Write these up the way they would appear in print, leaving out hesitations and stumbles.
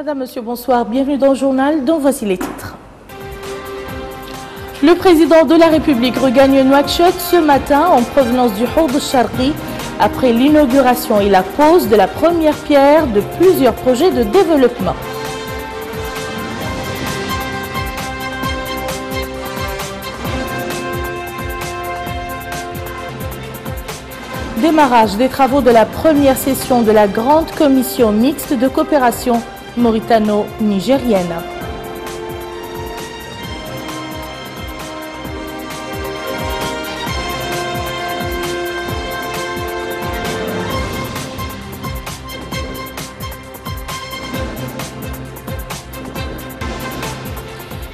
Madame, Monsieur, bonsoir. Bienvenue dans le journal, dont voici les titres. Le président de la République regagne Nouakchott ce matin en provenance du Houd al-Sharqi après l'inauguration et la pose de la première pierre de plusieurs projets de développement. Démarrage des travaux de la première session de la Grande Commission mixte de coopération mauritano-nigérienne.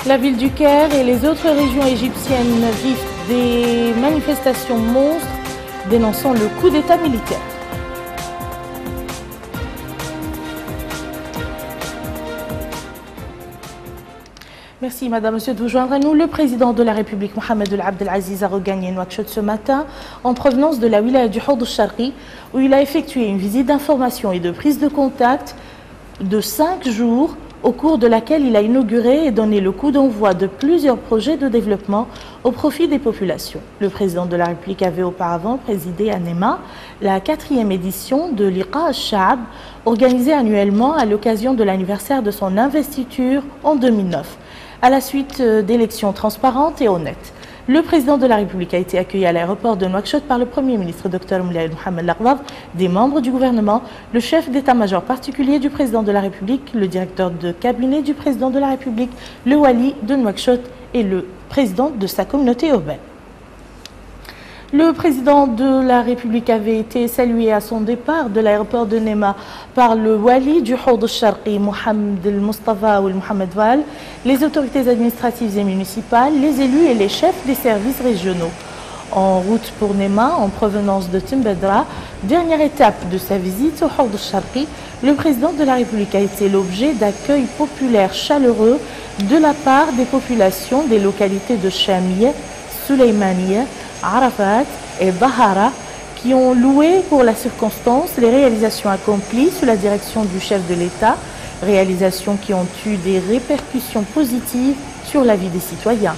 La ville du Caire et les autres régions égyptiennes vivent des manifestations monstres dénonçant le coup d'État militaire. Merci Madame, Monsieur de vous joindre à nous. Le président de la République, Mohamed Ould Abdel Aziz, a regagné Nouakchott ce matin en provenance de la wilaya du Houd al-Sharqi où il a effectué une visite d'information et de prise de contact de 5 jours au cours de laquelle il a inauguré et donné le coup d'envoi de plusieurs projets de développement au profit des populations. Le président de la République avait auparavant présidé à Nema la 4e édition de Liqa al-Sha'ab, organisée annuellement à l'occasion de l'anniversaire de son investiture en 2009, à la suite d'élections transparentes et honnêtes. Le président de la République a été accueilli à l'aéroport de Nouakchott par le Premier ministre Dr Moulay Mohamed Laghdaf, des membres du gouvernement, le chef d'état-major particulier du président de la République, le directeur de cabinet du président de la République, le wali de Nouakchott et le président de sa communauté urbaine. Le président de la République avait été salué à son départ de l'aéroport de Nema par le wali du Houd al-Sharqi, Mohamed El-Mustafa ou Mohamed Val, les autorités administratives et municipales, les élus et les chefs des services régionaux. En route pour Nema, en provenance de Timbedra, dernière étape de sa visite au Houd al-Sharqi, le président de la République a été l'objet d'accueils populaires chaleureux de la part des populations des localités de Chamieh, Souleymanieh, Arafat et Bahara qui ont loué pour la circonstance les réalisations accomplies sous la direction du chef de l'État, réalisations qui ont eu des répercussions positives sur la vie des citoyens.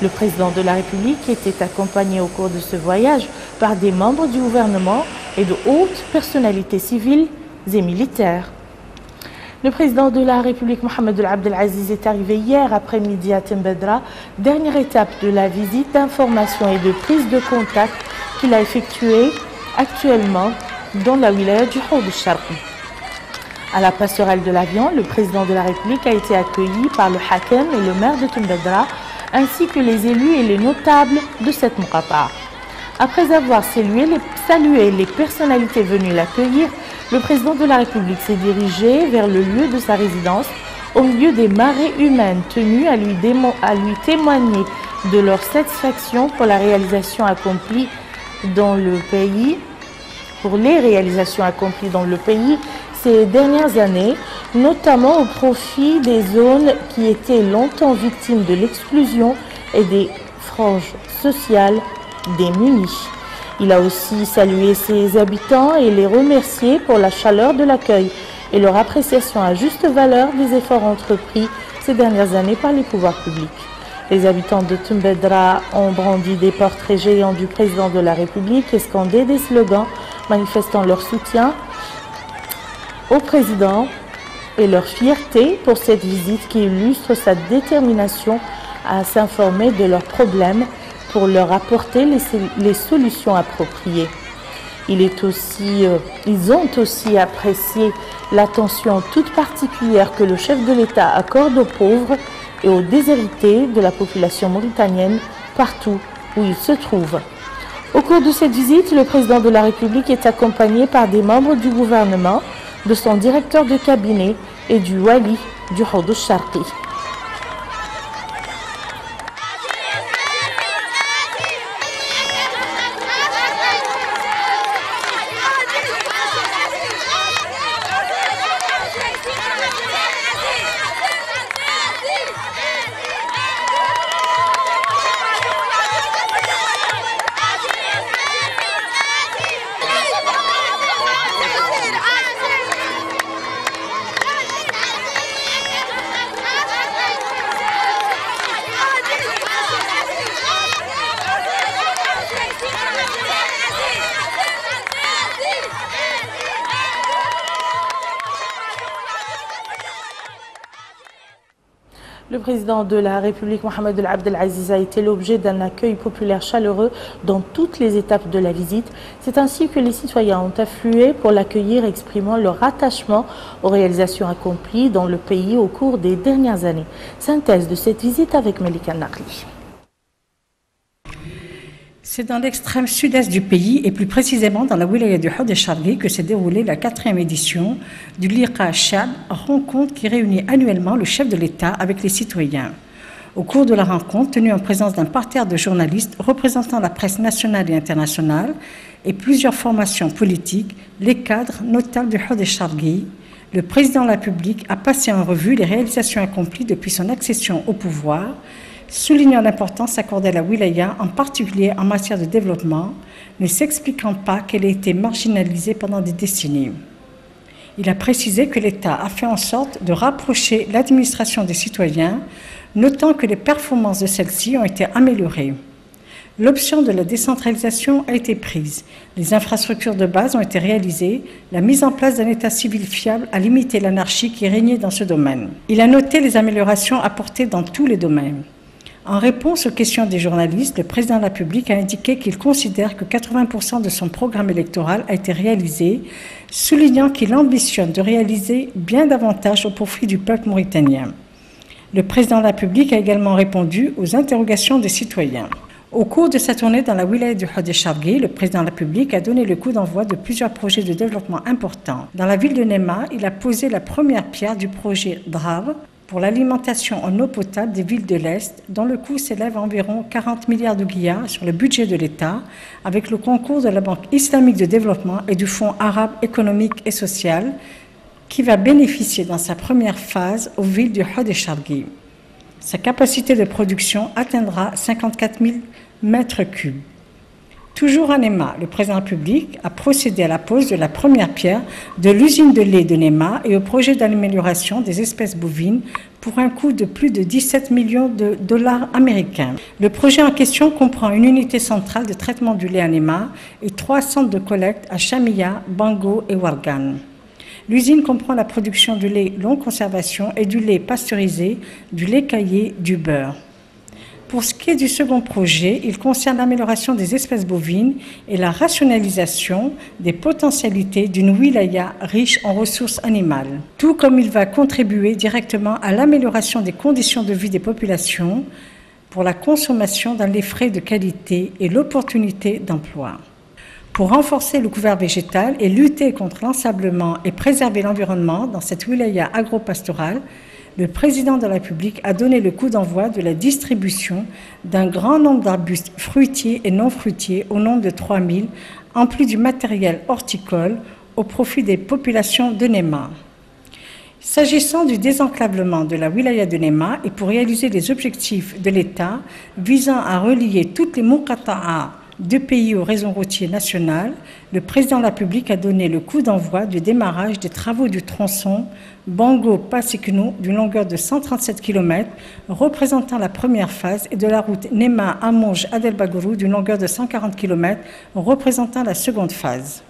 Le président de la République était accompagné au cours de ce voyage par des membres du gouvernement et de hautes personnalités civiles et militaires. Le président de la République, Mohamed Ould Abdel Aziz, est arrivé hier après-midi à Timbedra, dernière étape de la visite d'information et de prise de contact qu'il a effectuée actuellement dans la wilaya du Houd al-Sharqi. À la passerelle de l'avion, le président de la République a été accueilli par le Hakem et le maire de Timbedra, ainsi que les élus et les notables de cette Mouqata. Après avoir salué les personnalités venues l'accueillir, le président de la République s'est dirigé vers le lieu de sa résidence au milieu des marées humaines tenues à lui témoigner de leur satisfaction pour la réalisation accomplie dans le pays, ces dernières années, notamment au profit des zones qui étaient longtemps victimes de l'exclusion et des franges sociales démunies. Il a aussi salué ses habitants et les remercié pour la chaleur de l'accueil et leur appréciation à juste valeur des efforts entrepris ces dernières années par les pouvoirs publics. Les habitants de Timbedra ont brandi des portraits géants du président de la République et scandé des slogans manifestant leur soutien au président et leur fierté pour cette visite qui illustre sa détermination à s'informer de leurs problèmes pour leur apporter les solutions appropriées. Ils ont aussi apprécié l'attention toute particulière que le chef de l'État accorde aux pauvres et aux déshérités de la population mauritanienne partout où ils se trouvent. Au cours de cette visite, le président de la République est accompagné par des membres du gouvernement, de son directeur de cabinet et du wali du Houd al-Sharqi. Le président de la République, Mohamed Abdel Aziz, a été l'objet d'un accueil populaire chaleureux dans toutes les étapes de la visite. C'est ainsi que les citoyens ont afflué pour l'accueillir, exprimant leur attachement aux réalisations accomplies dans le pays au cours des dernières années. Synthèse de cette visite avec Melika Nakli. C'est dans l'extrême sud-est du pays et plus précisément dans la wilaya du Houd el-Sharqi que s'est déroulée la 4e édition du Liqa Shab, rencontre qui réunit annuellement le chef de l'État avec les citoyens. Au cours de la rencontre, tenue en présence d'un parterre de journalistes représentant la presse nationale et internationale et plusieurs formations politiques, les cadres notables du Houd el-Sharqi, le président de la République a passé en revue les réalisations accomplies depuis son accession au pouvoir, soulignant l'importance accordée à la wilaya, en particulier en matière de développement, ne s'expliquant pas qu'elle ait été marginalisée pendant des décennies. Il a précisé que l'État a fait en sorte de rapprocher l'administration des citoyens, notant que les performances de celle-ci ont été améliorées. L'option de la décentralisation a été prise, les infrastructures de base ont été réalisées, la mise en place d'un État civil fiable a limité l'anarchie qui régnait dans ce domaine. Il a noté les améliorations apportées dans tous les domaines. En réponse aux questions des journalistes, le président de la République a indiqué qu'il considère que 80% de son programme électoral a été réalisé, soulignant qu'il ambitionne de réaliser bien davantage au profit du peuple mauritanien. Le président de la République a également répondu aux interrogations des citoyens. Au cours de sa tournée dans la wilaya du Houd el-Sharqi, le président de la République a donné le coup d'envoi de plusieurs projets de développement importants. Dans la ville de Nema, il a posé la première pierre du projet DRAV, pour l'alimentation en eau potable des villes de l'Est, dont le coût s'élève à environ 40 milliards de guillards sur le budget de l'État, avec le concours de la Banque islamique de développement et du Fonds arabe économique et social, qui va bénéficier dans sa première phase aux villes du Houd el-Sharqi. Sa capacité de production atteindra 54 000 mètres cubes. Toujours à Nema, le président de la République a procédé à la pose de la première pierre de l'usine de lait de Nema et au projet d'amélioration des espèces bovines pour un coût de plus de 17 millions de dollars américains. Le projet en question comprend une unité centrale de traitement du lait à Nema et 3 centres de collecte à Chamia, Bango et Ouargane. L'usine comprend la production du lait longue conservation et du lait pasteurisé, du lait caillé, du beurre. Pour ce qui est du second projet, il concerne l'amélioration des espèces bovines et la rationalisation des potentialités d'une wilaya riche en ressources animales, tout comme il va contribuer directement à l'amélioration des conditions de vie des populations pour la consommation d'un lait frais de qualité et l'opportunité d'emploi. Pour renforcer le couvert végétal et lutter contre l'ensablement et préserver l'environnement dans cette wilaya agro-pastorale, le président de la République a donné le coup d'envoi de la distribution d'un grand nombre d'arbustes fruitiers et non fruitiers au nombre de 3000, en plus du matériel horticole, au profit des populations de Nema. S'agissant du désenclavement de la wilaya de Nema et pour réaliser les objectifs de l'État visant à relier toutes les muqata'a du pays au réseau routier national, le président de la République a donné le coup d'envoi du démarrage des travaux du tronçon Bango-Passikno d'une longueur de 137 km, représentant la première phase, et de la route Nema-Amonj-Adelbagourou d'une longueur de 140 km, représentant la seconde phase.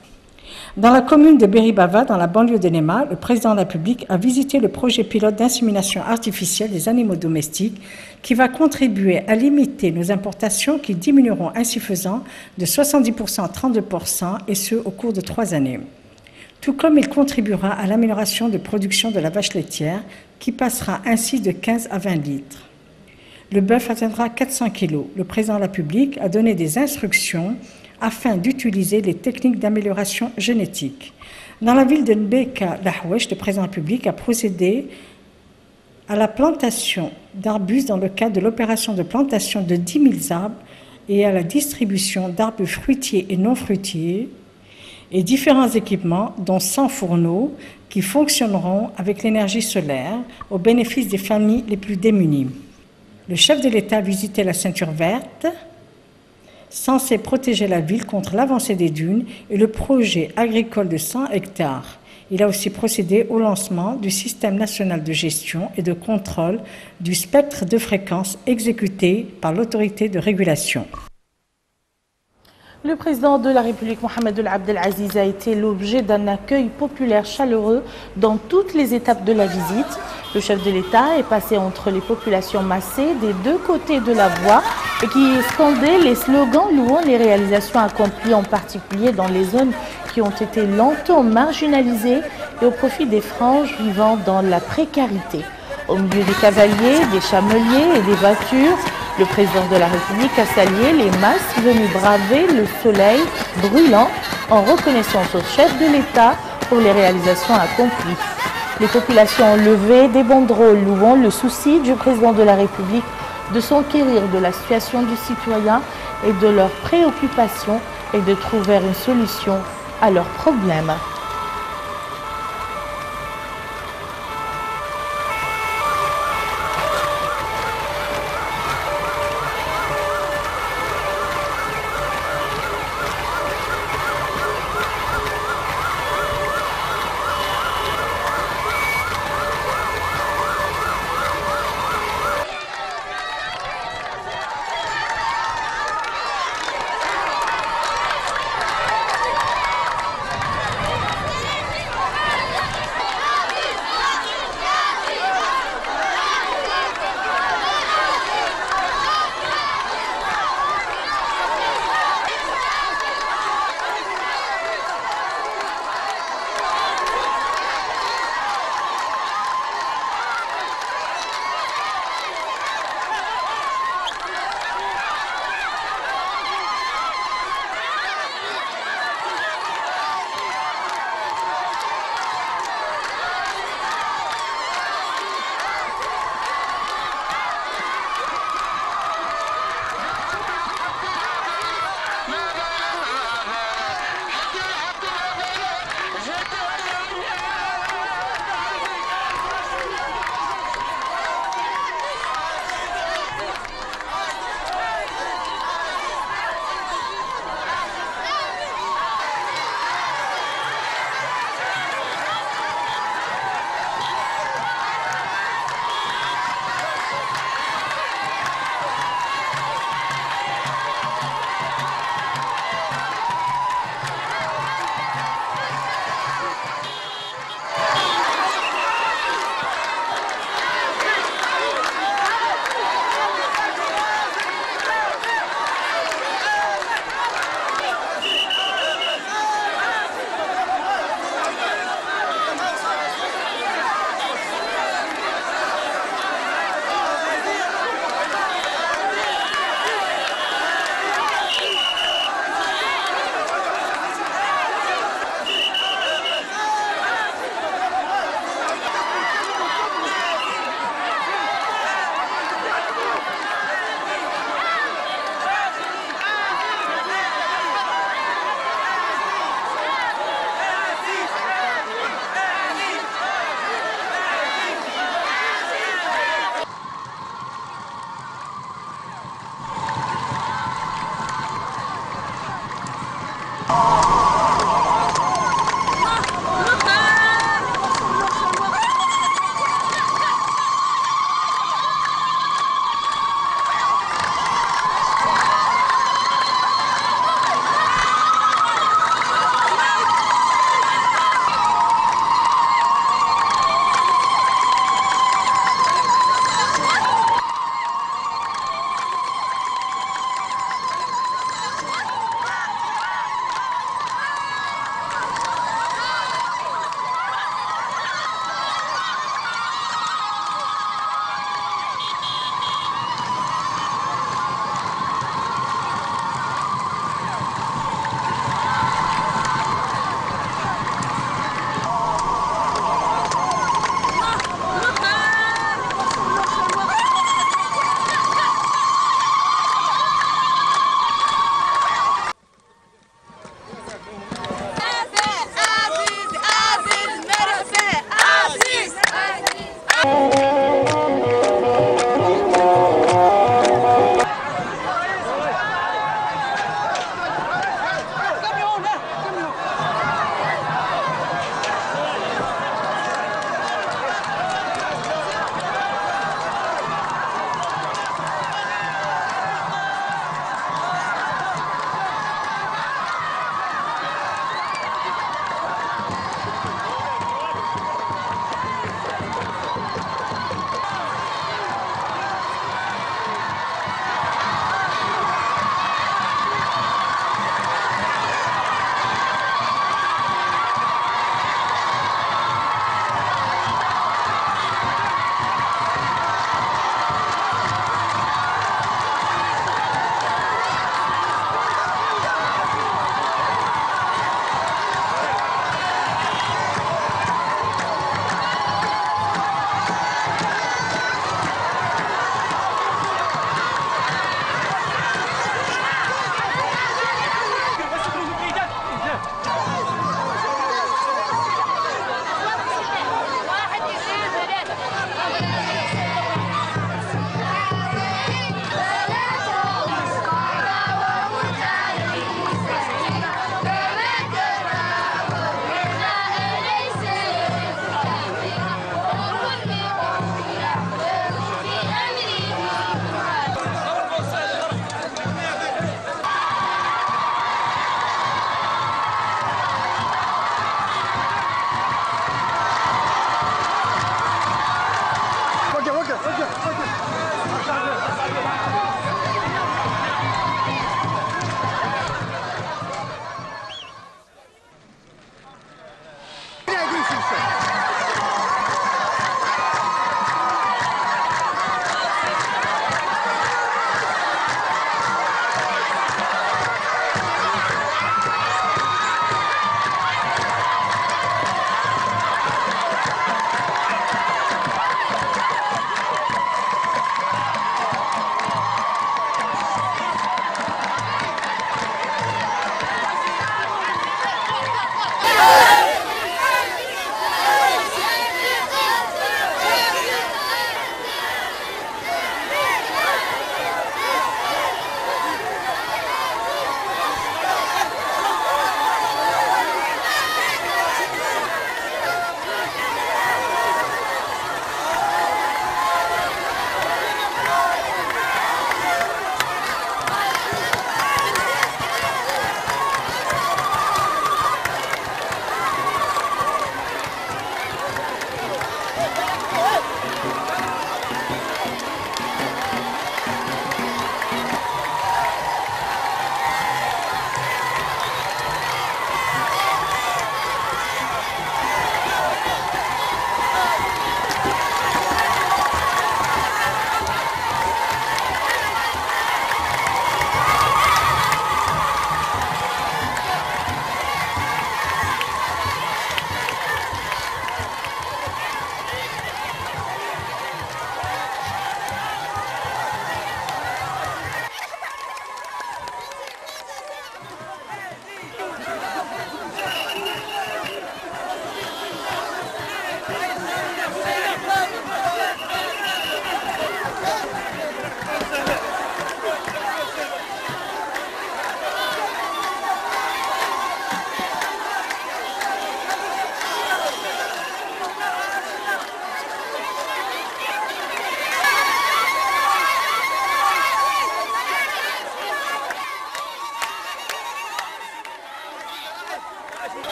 Dans la commune de Beribava, dans la banlieue de Nema, le président de la République a visité le projet pilote d'insémination artificielle des animaux domestiques qui va contribuer à limiter nos importations qui diminueront ainsi faisant de 70% à 32% et ce au cours de 3 années. Tout comme il contribuera à l'amélioration de production de la vache laitière qui passera ainsi de 15 à 20 litres. Le bœuf atteindra 400 kg. Le président de la République a donné des instructions afin d'utiliser les techniques d'amélioration génétique. Dans la ville de Nbeka Lahwesh, le président de la République a procédé à la plantation d'arbustes dans le cadre de l'opération de plantation de 10 000 arbres et à la distribution d'arbres fruitiers et non fruitiers et différents équipements, dont 100 fourneaux, qui fonctionneront avec l'énergie solaire au bénéfice des familles les plus démunies. Le chef de l'État a visité la ceinture verte, censé protéger la ville contre l'avancée des dunes et le projet agricole de 100 hectares. Il a aussi procédé au lancement du système national de gestion et de contrôle du spectre de fréquences exécuté par l'autorité de régulation. Le président de la République, Mohamed Abdel Aziz, a été l'objet d'un accueil populaire chaleureux dans toutes les étapes de la visite. Le chef de l'État est passé entre les populations massées des deux côtés de la voie et qui scandaient les slogans louant les réalisations accomplies, en particulier dans les zones qui ont été longtemps marginalisées et au profit des franges vivant dans la précarité. Au milieu des cavaliers, des chameliers et des voitures, le président de la République a salué les masses venues braver le soleil brûlant en reconnaissance au chef de l'État pour les réalisations accomplies. Les populations ont levé des banderoles louant le souci du président de la République de s'enquérir de la situation du citoyen et de leurs préoccupations et de trouver une solution à leurs problèmes.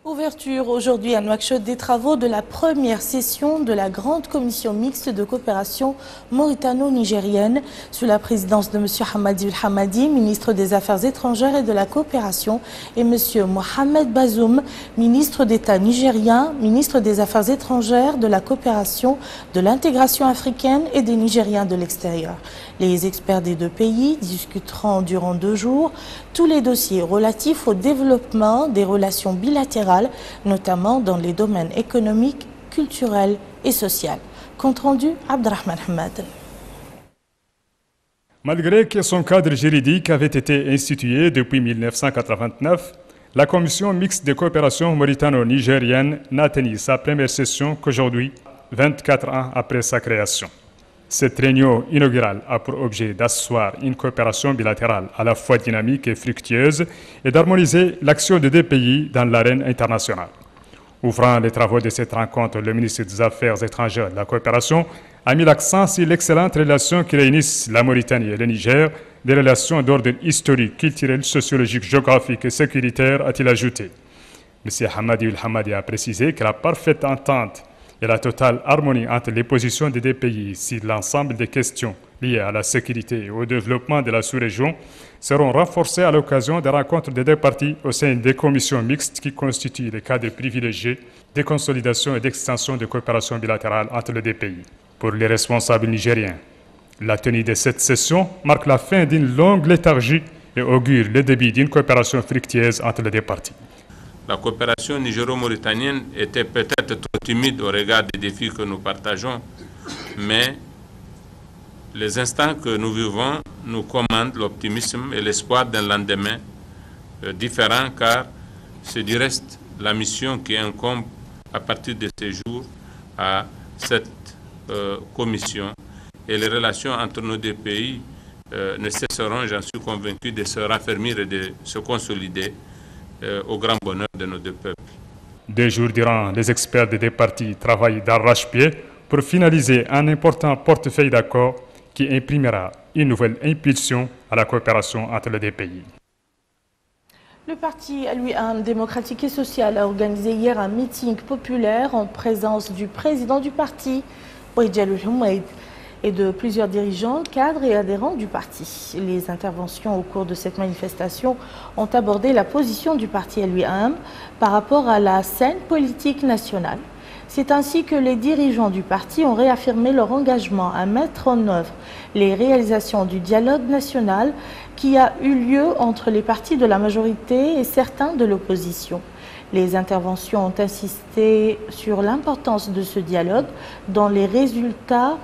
Ouverture aujourd'hui à Nouakchott des travaux de la première session de la grande commission mixte de coopération mauritano-nigérienne sous la présidence de M. Hamadi El-Hamadi, ministre des Affaires étrangères et de la coopération, et M. Mohamed Bazoum, ministre d'État nigérien, ministre des Affaires étrangères, de la coopération, de l'intégration africaine et des Nigériens de l'extérieur. Les experts des deux pays discuteront durant 2 jours tous les dossiers relatifs au développement des relations bilatérales, notamment dans les domaines économiques, culturels et sociaux. Compte rendu, Abdelrahman Hamad. Malgré que son cadre juridique avait été institué depuis 1989, la commission mixte de coopération mauritano-nigérienne n'a tenu sa première session qu'aujourd'hui, 24 ans après sa création. Cette réunion inaugurale a pour objet d'asseoir une coopération bilatérale à la fois dynamique et fructueuse et d'harmoniser l'action des deux pays dans l'arène internationale. Ouvrant les travaux de cette rencontre, le ministre des Affaires étrangères et de la coopération a mis l'accent sur l'excellente relation qui réunissent la Mauritanie et le Niger, des relations d'ordre historique, culturel, sociologique, géographique et sécuritaire, a-t-il ajouté. M. Hamadi El-Hamadi a précisé que la parfaite entente et la totale harmonie entre les positions des deux pays sur l'ensemble des questions liées à la sécurité et au développement de la sous-région seront renforcées à l'occasion des rencontres des deux parties au sein des commissions mixtes qui constituent les cadres privilégiés de consolidation et d'extension de coopération bilatérale entre les deux pays. Pour les responsables nigériens, la tenue de cette session marque la fin d'une longue léthargie et augure le début d'une coopération fructueuse entre les deux parties. La coopération nigéro-mauritanienne était peut-être trop timide au regard des défis que nous partageons, mais les instants que nous vivons nous commandent l'optimisme et l'espoir d'un lendemain différent, car c'est du reste la mission qui incombe à partir de ces jours à cette commission, et les relations entre nos deux pays ne cesseront, j'en suis convaincu, de se raffermir et de se consolider au grand bonheur de nos deux peuples. 2 jours durant, les experts des deux parties travaillent d'arrache-pied pour finaliser un important portefeuille d'accords qui imprimera une nouvelle impulsion à la coopération entre les deux pays. Le parti Al-Wiham démocratique et social a organisé hier un meeting populaire en présence du président du parti, Ouidjal El-Houmaid, et de plusieurs dirigeants, cadres et adhérents du parti. Les interventions au cours de cette manifestation ont abordé la position du parti Al-Wiham par rapport à la scène politique nationale. C'est ainsi que les dirigeants du parti ont réaffirmé leur engagement à mettre en œuvre les réalisations du dialogue national qui a eu lieu entre les partis de la majorité et certains de l'opposition. Les interventions ont insisté sur l'importance de ce dialogue dont les résultats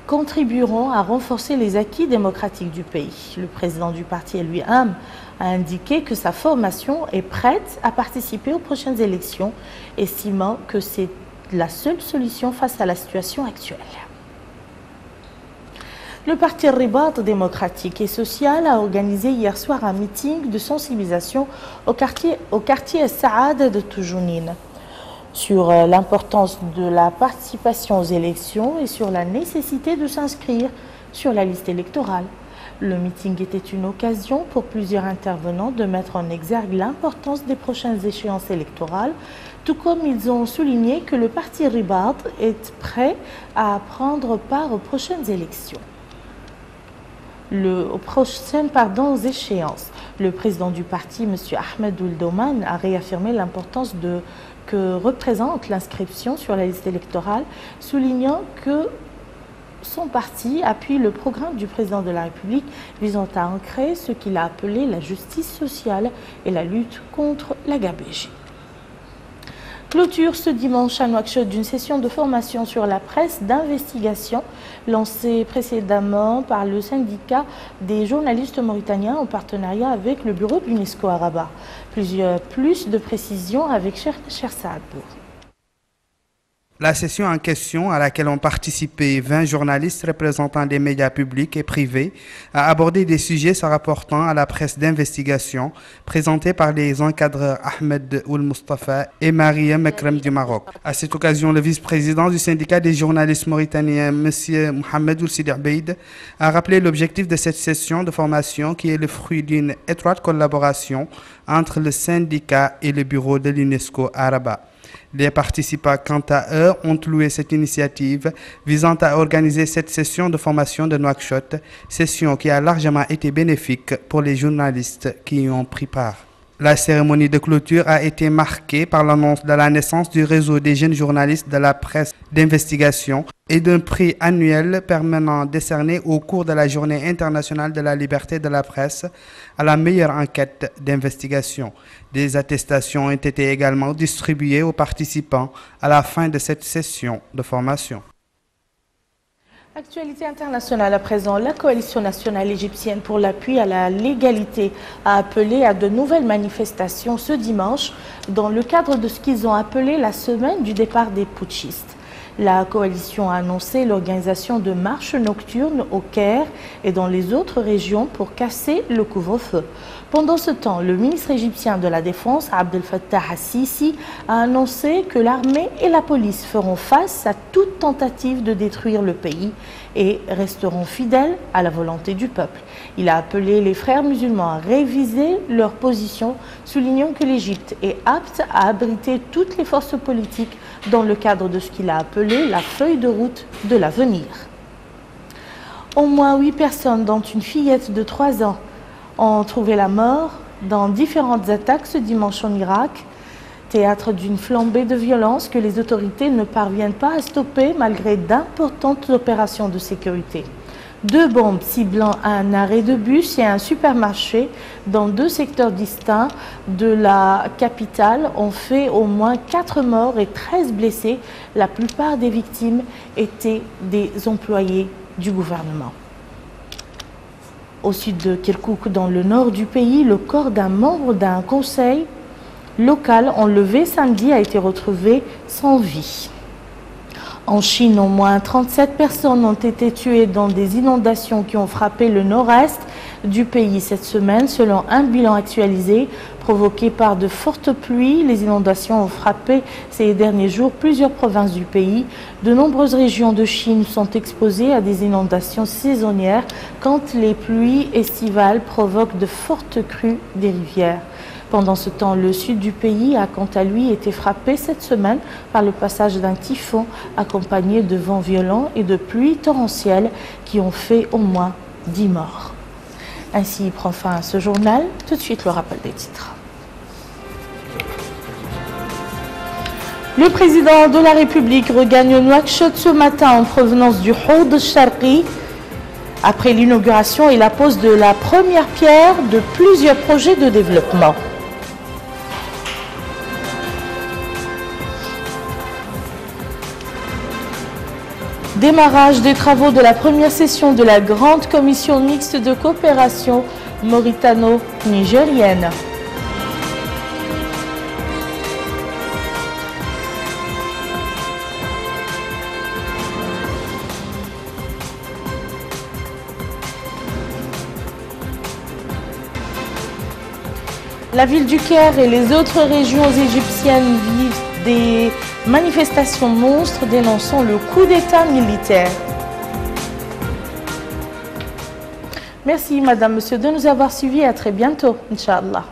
contribueront à renforcer les acquis démocratiques du pays. Le président du parti Al-Wiham a indiqué que sa formation est prête à participer aux prochaines élections, estimant que c'est la seule solution face à la situation actuelle. Le parti Ribat démocratique et social a organisé hier soir un meeting de sensibilisation au quartier Saad de Toujounine sur l'importance de la participation aux élections et sur la nécessité de s'inscrire sur la liste électorale. Le meeting était une occasion pour plusieurs intervenants de mettre en exergue l'importance des prochaines échéances électorales, tout comme ils ont souligné que le parti Ribat est prêt à prendre part aux prochaines élections. Aux échéances. Le président du parti, M. Ahmed Ould Oman, a réaffirmé l'importance que représente l'inscription sur la liste électorale, soulignant que son parti appuie le programme du président de la République visant à ancrer ce qu'il a appelé la justice sociale et la lutte contre la gabegie. Clôture ce dimanche à Nouakchott d'une session de formation sur la presse d'investigation lancée précédemment par le syndicat des journalistes mauritaniens en partenariat avec le bureau de l'UNESCO à Rabat. Plus de précisions avec Cher Saadbour. La session en question, à laquelle ont participé 20 journalistes représentant des médias publics et privés, a abordé des sujets se rapportant à la presse d'investigation présentés par les encadreurs Ahmed Ould Mustafa et Mariam Mekrem du Maroc. À cette occasion, le vice-président du syndicat des journalistes mauritaniens, M. Mohamed Ould Sidi Abeid, a rappelé l'objectif de cette session de formation qui est le fruit d'une étroite collaboration entre le syndicat et le bureau de l'UNESCO à Rabat. Les participants, quant à eux, ont loué cette initiative visant à organiser cette session de formation de Nouakchott, session qui a largement été bénéfique pour les journalistes qui y ont pris part. La cérémonie de clôture a été marquée par l'annonce de la naissance du réseau des jeunes journalistes de la presse d'investigation et d'un prix annuel permanent décerné au cours de la Journée internationale de la liberté de la presse à la meilleure enquête d'investigation. Des attestations ont été également distribuées aux participants à la fin de cette session de formation. Actualité internationale à présent, la coalition nationale égyptienne pour l'appui à la légalité a appelé à de nouvelles manifestations ce dimanche dans le cadre de ce qu'ils ont appelé la semaine du départ des putschistes. La coalition a annoncé l'organisation de marches nocturnes au Caire et dans les autres régions pour casser le couvre-feu. Pendant ce temps, le ministre égyptien de la Défense, Abdel Fattah al-Sisi, a annoncé que l'armée et la police feront face à toute tentative de détruire le pays et resteront fidèles à la volonté du peuple. Il a appelé les frères musulmans à réviser leur position, soulignant que l'Égypte est apte à abriter toutes les forces politiques dans le cadre de ce qu'il a appelé la feuille de route de l'avenir. Au moins 8 personnes, dont une fillette de 3 ans, ont trouvé la mort dans différentes attaques ce dimanche en Irak, théâtre d'une flambée de violence que les autorités ne parviennent pas à stopper malgré d'importantes opérations de sécurité. 2 bombes ciblant un arrêt de bus et un supermarché dans 2 secteurs distincts de la capitale ont fait au moins 4 morts et 13 blessés. La plupart des victimes étaient des employés du gouvernement. Au sud de Kirkouk, dans le nord du pays, le corps d'un membre d'un conseil local enlevé samedi a été retrouvé sans vie. En Chine, au moins 37 personnes ont été tuées dans des inondations qui ont frappé le nord-est du pays cette semaine, selon un bilan actualisé provoqué par de fortes pluies. Les inondations ont frappé ces derniers jours plusieurs provinces du pays. De nombreuses régions de Chine sont exposées à des inondations saisonnières quand les pluies estivales provoquent de fortes crues des rivières. Pendant ce temps, le sud du pays a quant à lui été frappé cette semaine par le passage d'un typhon accompagné de vents violents et de pluies torrentielles qui ont fait au moins 10 morts. Ainsi prend fin ce journal. Tout de suite le rappel des titres. Le président de la République regagne Nouakchott ce matin en provenance du Houd Sharqi après l'inauguration et la pose de la première pierre de plusieurs projets de développement. Démarrage des travaux de la première session de la grande commission mixte de coopération mauritano-nigérienne. La ville du Caire et les autres régions égyptiennes vivent des manifestations monstres dénonçant le coup d'État militaire. Merci Madame, Monsieur de nous avoir suivis. À très bientôt, Inch'Allah.